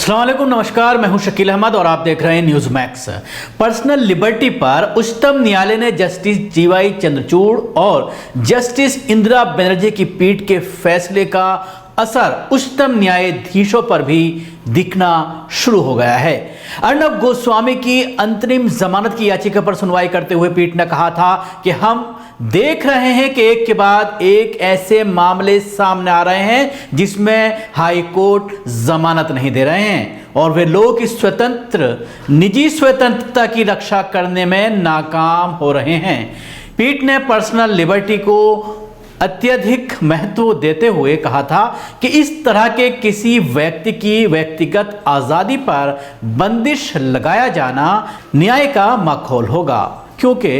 अस्सलाम वालेकुम, नमस्कार। मैं हूं शकील अहमद और आप देख रहे हैं न्यूज़ मैक्स। पर्सनल लिबर्टी पर उच्चतम न्यायालय ने जस्टिस जीवाई चंद्रचूड़ और जस्टिस इंदिरा बनर्जी की पीठ के फैसले का असर उच्चतम न्यायाधीशों पर भी दिखना शुरू हो गया है। अर्नब गोस्वामी की अंतरिम जमानत की याचिका पर सुनवाई करते हुए पीठ ने कहा था कि हम देख रहे हैं कि एक के बाद एक ऐसे मामले सामने आ रहे हैं जिसमें हाई कोर्ट जमानत नहीं दे रहे हैं और वे लोग इस निजी स्वतंत्रता की रक्षा करने में नाकाम हो रहे हैं। पीठ ने पर्सनल लिबर्टी को अत्यधिक महत्व देते हुए कहा था कि इस तरह के किसी व्यक्ति की व्यक्तिगत आज़ादी पर बंदिश लगाया जाना न्याय का माखौल होगा, क्योंकि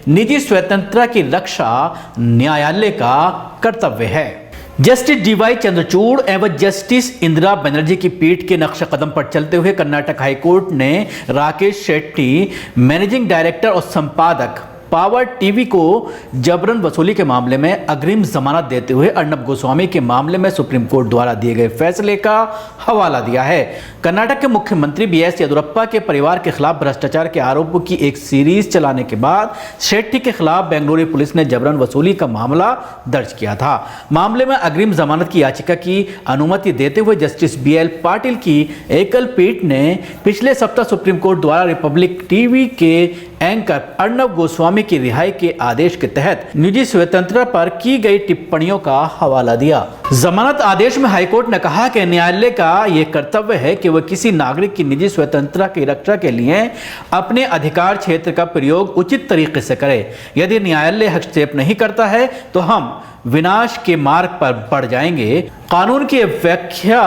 निजी स्वतंत्रता की रक्षा न्यायालय का कर्तव्य है। जस्टिस डीवाई चंद्रचूड़ एवं जस्टिस इंदिरा बनर्जी की पीठ के नक्शा कदम पर चलते हुए कर्नाटक हाईकोर्ट ने राकेश शेट्टी, मैनेजिंग डायरेक्टर और संपादक पावर टीवी को जबरन वसूली के मामले में अग्रिम जमानत देते हुए अर्नब गोस्वामी के मामले में सुप्रीम कोर्ट द्वारा दिए गए फैसले का हवाला दिया है। कर्नाटक के मुख्यमंत्री बीएस येदियुरप्पा के परिवार के खिलाफ भ्रष्टाचार के आरोपों की एक सीरीज चलाने के बाद शेट्टी के खिलाफ बेंगलुरु पुलिस ने जबरन वसूली का मामला दर्ज किया था। मामले में अग्रिम जमानत की याचिका की अनुमति देते हुए जस्टिस BL पाटिल की एकल पीठ ने पिछले सप्ताह सुप्रीम कोर्ट द्वारा रिपब्लिक टीवी के एंकर अर्नब गोस्वामी की रिहाई के आदेश के तहत निजी स्वतंत्रता पर की गई टिप्पणियों का हवाला दिया। जमानत आदेश में हाईकोर्ट ने कहा कि न्यायालय का यह कर्तव्य है कि वह किसी नागरिक की निजी स्वतंत्रता की रक्षा के लिए अपने अधिकार क्षेत्र का प्रयोग उचित तरीके से करे। यदि न्यायालय हस्तक्षेप नहीं करता है तो हम विनाश के मार्ग पर बढ़ जाएंगे। कानून की व्याख्या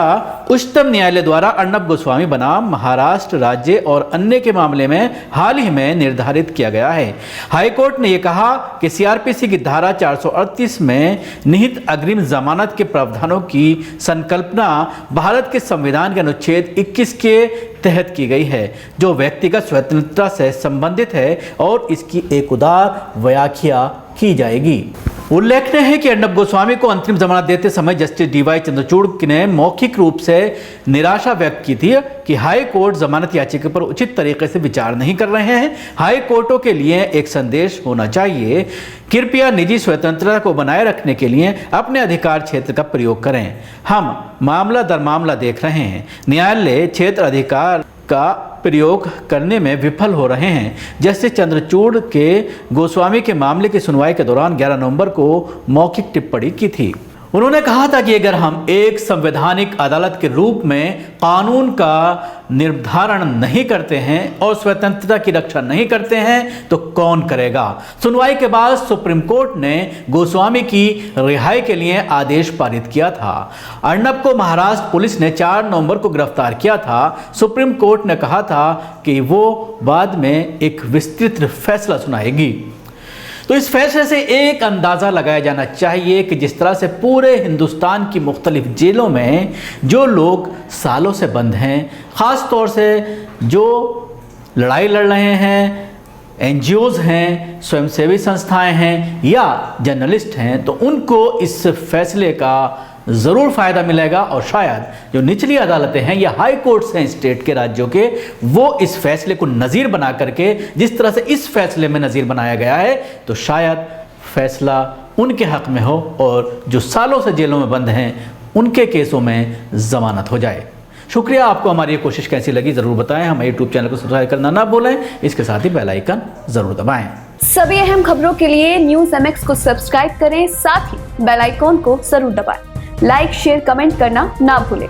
उच्चतम न्यायालय द्वारा अर्नब गोस्वामी बनाम महाराष्ट्र राज्य और अन्य के मामले में हाल ही में निर्धारित किया गया है। हाईकोर्ट ने यह कहा कि CRPC की धारा 438 में निहित अग्रिम जमानत के प्रावधानों की संकल्पना भारत के संविधान के अनुच्छेद 21 के तहत की गई है, जो व्यक्तिगत स्वतंत्रता से संबंधित है और इसकी एक उदार व्याख्या की जाएगी। उल्लेखनीय है कि अर्नब गोस्वामी को अंतरिम जमानत देते समय जस्टिस डीवाई चंद्रचूड़ ने मौखिक रूप से निराशा व्यक्त की थी कि हाई कोर्ट जमानत याचिका पर उचित तरीके से विचार नहीं कर रहे हैं। हाई कोर्टों के लिए एक संदेश होना चाहिए, कृपया निजी स्वतंत्रता को बनाए रखने के लिए अपने अधिकार क्षेत्र का प्रयोग करें। हम मामला दर मामला देख रहे हैं, न्यायालय क्षेत्र अधिकार का प्रयोग करने में विफल हो रहे हैं। जस्टिस चंद्रचूड़ के गोस्वामी के मामले की सुनवाई के दौरान 11 नवंबर को मौखिक टिप्पणी की थी। उन्होंने कहा था कि अगर हम एक संवैधानिक अदालत के रूप में कानून का निर्धारण नहीं करते हैं और स्वतंत्रता की रक्षा नहीं करते हैं तो कौन करेगा। सुनवाई के बाद सुप्रीम कोर्ट ने गोस्वामी की रिहाई के लिए आदेश पारित किया था। अर्नब को महाराष्ट्र पुलिस ने 4 नवंबर को गिरफ्तार किया था। सुप्रीम कोर्ट ने कहा था कि वो बाद में एक विस्तृत फैसला सुनाएगी। तो इस फैसले से एक अंदाज़ा लगाया जाना चाहिए कि जिस तरह से पूरे हिंदुस्तान की मुख्तलिफ जेलों में जो लोग सालों से बंद हैं, ख़ास तौर से जो लड़ाई लड़ रहे हैं, NGOs हैं, स्वयंसेवी संस्थाएं हैं या जर्नलिस्ट हैं, तो उनको इस फैसले का ज़रूर फ़ायदा मिलेगा और शायद जो निचली अदालतें हैं या हाई कोर्ट्स हैं स्टेट के, राज्यों के, वो इस फैसले को नज़ीर बना करके जिस तरह से इस फैसले में नज़ीर बनाया गया है तो शायद फैसला उनके हक़ में हो और जो सालों से जेलों में बंद हैं उनके केसों में ज़मानत हो जाए। शुक्रिया। आपको हमारी ये कोशिश कैसी लगी ज़रूर बताएं। हमारे YouTube चैनल को सब्सक्राइब करना ना भूलें, इसके साथ ही बेल आइकन ज़रूर दबाएं। सभी अहम खबरों के लिए न्यूज़ MX को सब्सक्राइब करें, साथ ही बेल आइकॉन को जरूर दबाएं। लाइक, शेयर, कमेंट करना ना भूलें।